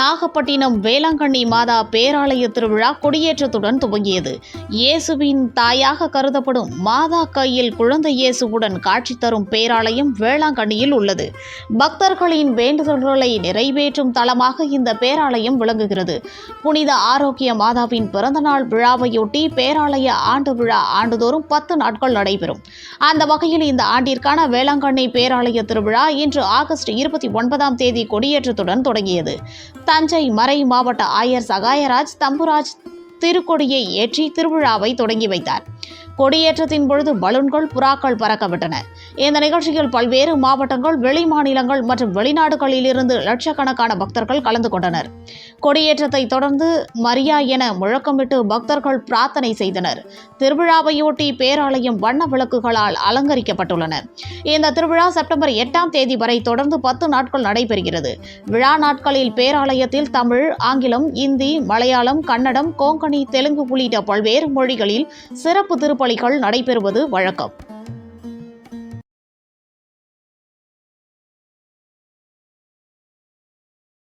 நாகப்பட்டினம் வேளாங்கண்ணி மாதா பேராலய திருவிழா கொடியேற்றத்துடன் துவங்கியது. இயேசுவின் தாயாக கருதப்படும் மாதா கையில் குழந்தை இயேசுவுடன் காட்சி தரும் பேராலயம் வேளாங்கண்ணியில் உள்ளது. பக்தர்களின் வேண்டுதல்களை நிறைவேற்றும் தலமாக இந்த பேராலயம் விளங்குகிறது. புனித ஆரோக்கிய மாதாவின் பிறந்தநாள் விழாவையொட்டி பேராலய ஆண்டு விழா ஆண்டுதோறும் 10 நாட்கள் நடைபெறும். அந்த வகையில் இந்த ஆண்டிற்கான வேளாங்கண்ணி பேராலய திருவிழா இன்று ஆகஸ்ட் 29ஆம் தேதி கொடியேற்றத்துடன் தொடங்கியது. தஞ்சை மறை மாவட்ட ஆயர் சகாயராஜ் தம்புராஜ் திருக்கொடியை ஏற்றி திருவிழாவை தொடங்கி வைத்தார். கொடியேற்றத்தின் பொழுது பலூன்கள், புறாக்கள் பறக்கவிட்டன. இந்த நிகழ்ச்சியில் பல்வேறு மாவட்டங்கள், வெளி மாநிலங்கள் மற்றும் வெளிநாடுகளிலிருந்து லட்சக்கணக்கான பக்தர்கள் கலந்து கொண்டனர். கொடியேற்றத்தை தொடர்ந்து மரியா என முழக்கமிட்டு பக்தர்கள் பிரார்த்தனை செய்தனர். திருவிழாவையொட்டி பேராலயம் வண்ண விளக்குகளால் அலங்கரிக்கப்பட்டுள்ளன. இந்த திருவிழா செப்டம்பர் 8ஆம் தேதி வரை தொடர்ந்து 10 நாட்கள் நடைபெறுகிறது. விழா நாட்களில் பேராலயத்தில் தமிழ், ஆங்கிலம், இந்தி, மலையாளம், கன்னடம், கோங்கனி, தெலுங்கு உள்ளிட்ட பல்வேறு மொழிகளில் சிறப்பு திருப்பலிகள் நடைபெறுவது வழக்கம்.